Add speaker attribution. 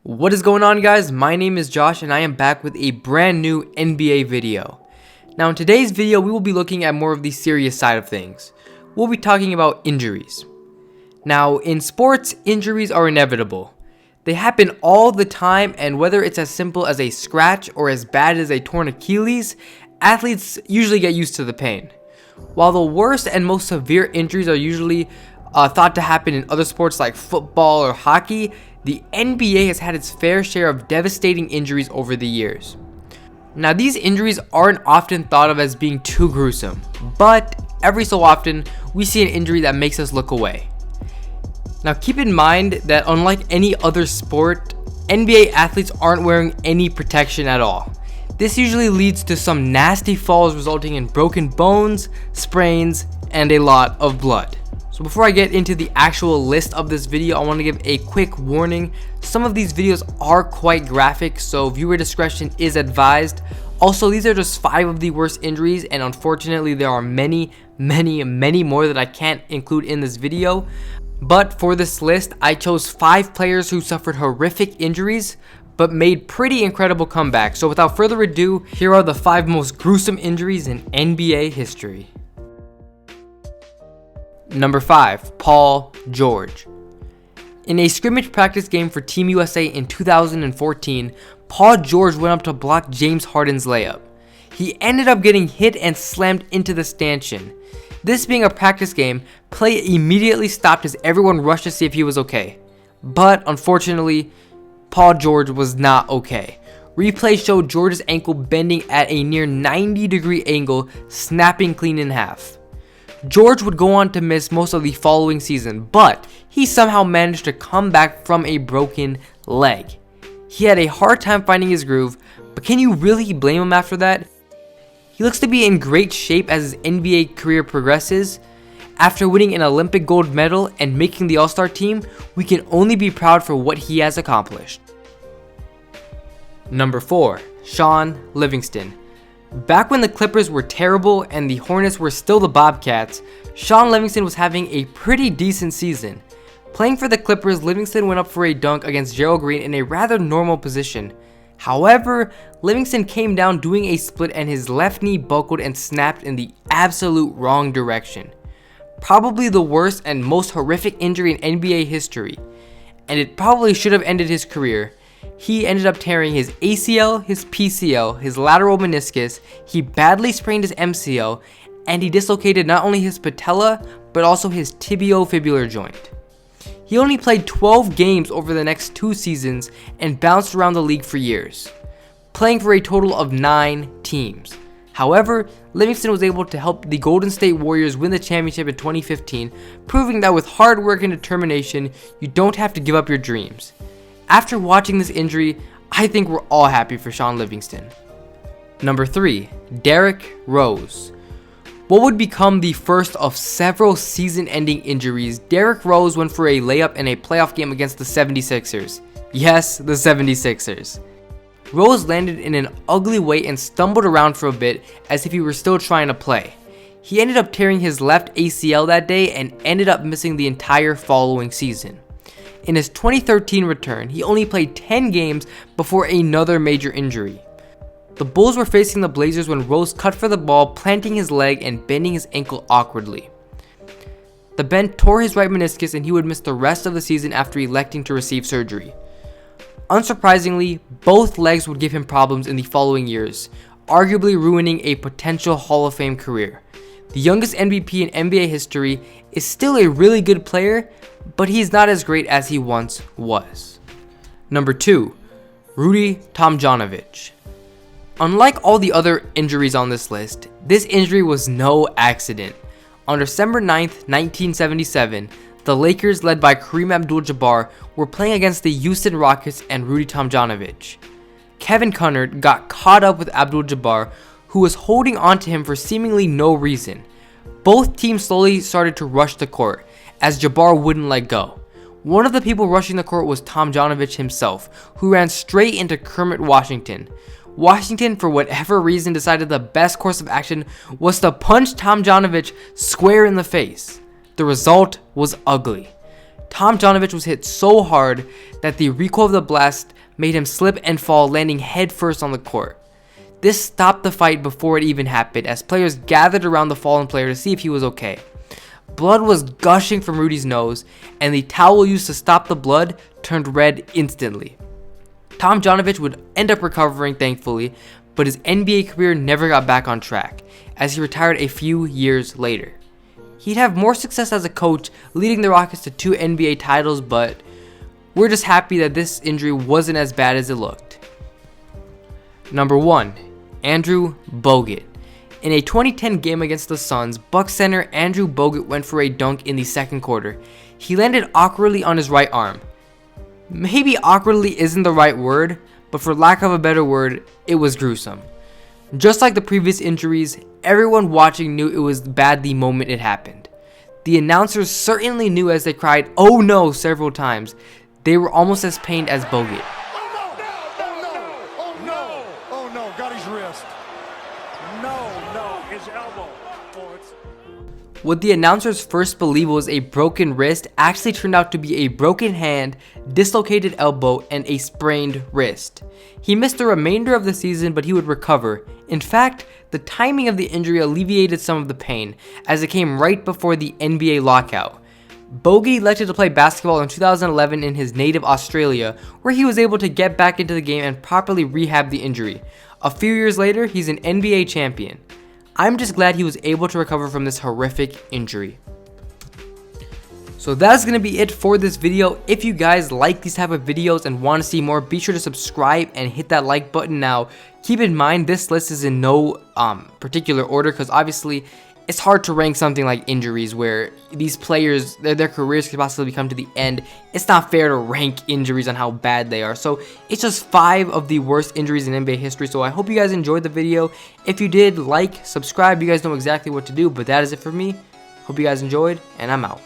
Speaker 1: What is going on, guys? My name is Josh and I am back with a brand new NBA video. Now in today's video we will be looking at more of the serious side of things. We'll be talking about injuries. Now in sports, injuries are inevitable. They happen all the time, and whether it's as simple as a scratch or as bad as a torn Achilles, athletes usually get used to the pain. While the worst and most severe injuries are usually thought to happen in other sports like football or hockey, the NBA has had its fair share of devastating injuries over the years. Now these injuries aren't often thought of as being too gruesome, but every so often we see an injury that makes us look away. Now keep in mind that unlike any other sport, NBA athletes aren't wearing any protection at all. This usually leads to some nasty falls resulting in broken bones, sprains, and a lot of blood. So before I get into the actual list of this video, I want to give a quick warning. Some of these videos are quite graphic, so viewer discretion is advised. Also, these are just 5 of the worst injuries, and unfortunately there are many more that I can't include in this video. But for this list, I chose 5 players who suffered horrific injuries but made pretty incredible comebacks. So without further ado, here are the 5 most gruesome injuries in NBA history. Number 5, Paul George. In a scrimmage practice game for Team USA in 2014, Paul George went up to block James Harden's layup. He ended up getting hit and slammed into the stanchion. This being a practice game, play immediately stopped as everyone rushed to see if he was okay. But unfortunately, Paul George was not okay. Replay showed George's ankle bending at a near 90-degree angle, snapping clean in half. George would go on to miss most of the following season, but he somehow managed to come back from a broken leg. He had a hard time finding his groove, but can you really blame him after that? He looks to be in great shape as his NBA career progresses. After winning an Olympic gold medal and making the All-Star team, we can only be proud for what he has accomplished. Number 4, Shaun Livingston. Back when the Clippers were terrible and the Hornets were still the Bobcats, Shaun Livingston was having a pretty decent season. Playing for the Clippers, Livingston went up for a dunk against Gerald Green in a rather normal position. However, Livingston came down doing a split and his left knee buckled and snapped in the absolute wrong direction. Probably the worst and most horrific injury in NBA history, and it probably should have ended his career. He ended up tearing his ACL, his PCL, his lateral meniscus, he badly sprained his MCL, and he dislocated not only his patella, but also his tibiofibular joint. He only played 12 games over the next 2 seasons and bounced around the league for years, playing for a total of 9 teams. However, Livingston was able to help the Golden State Warriors win the championship in 2015, proving that with hard work and determination, you don't have to give up your dreams. After watching this injury, I think we're all happy for Shaun Livingston. Number 3, Derrick Rose. What would become the first of several season-ending injuries, Derrick Rose went for a layup in a playoff game against the 76ers. Yes, the 76ers. Rose landed in an ugly way and stumbled around for a bit as if he were still trying to play. He ended up tearing his left ACL that day and ended up missing the entire following season. In his 2013 return, he only played 10 games before another major injury. The Bulls were facing the Blazers when Rose cut for the ball, planting his leg and bending his ankle awkwardly. The bend tore his right meniscus and he would miss the rest of the season after electing to receive surgery. Unsurprisingly, both legs would give him problems in the following years, arguably ruining a potential Hall of Fame career. The youngest MVP in NBA history, is still a really good player, but he's not as great as he once was. Number 2, Rudy Tomjanovich. Unlike all the other injuries on this list, this injury was no accident. On December 9th, 1977, the Lakers, led by Kareem Abdul-Jabbar, were playing against the Houston Rockets and Rudy Tomjanovich. Kevin Cunard got caught up with Abdul-Jabbar, who was holding on to him for seemingly no reason. Both teams slowly started to rush the court, as Jabbar wouldn't let go. One of the people rushing the court was Tomjanovich himself, who ran straight into Kermit Washington. Washington, for whatever reason, decided the best course of action was to punch Tomjanovich square in the face. The result was ugly. Tomjanovich was hit so hard that the recoil of the blast made him slip and fall, landing headfirst on the court. This stopped the fight before it even happened, as players gathered around the fallen player to see if he was okay. Blood was gushing from Rudy's nose, and the towel used to stop the blood turned red instantly. Tomjanovich would end up recovering, thankfully, but his NBA career never got back on track, as he retired a few years later. He'd have more success as a coach, leading the Rockets to 2 NBA titles, but we're just happy that this injury wasn't as bad as it looked. Number 1. Andrew Bogut. In a 2010 game against the Suns, Bucks center Andrew Bogut went for a dunk in the second quarter. He landed awkwardly on his right arm. Maybe awkwardly isn't the right word, but for lack of a better word, it was gruesome. Just like the previous injuries, everyone watching knew it was bad the moment it happened. The announcers certainly knew as they cried, "Oh no," several times. They were almost as pained as Bogut.
Speaker 2: Oh no, got his wrist. No, his elbow.
Speaker 1: What the announcers first believed was a broken wrist actually turned out to be a broken hand, dislocated elbow, and a sprained wrist. He missed the remainder of the season, but he would recover. In fact, the timing of the injury alleviated some of the pain, as it came right before the NBA lockout. Bogut elected to play basketball in 2011 in his native Australia, where he was able to get back into the game and properly rehab the injury. A few years later, he's an NBA champion. I'm just glad he was able to recover from this horrific injury. So that's going to be it for this video. If you guys like these type of videos and want to see more, be sure to subscribe and hit that like button now. Keep in mind this list is in no particular order, because obviously it's hard to rank something like injuries where these players, their careers could possibly come to the end. It's not fair to rank injuries on how bad they are. So it's just 5 of the worst injuries in NBA history. So I hope you guys enjoyed the video. If you did, like, subscribe. You guys know exactly what to do. But that is it for me. Hope you guys enjoyed, and I'm out.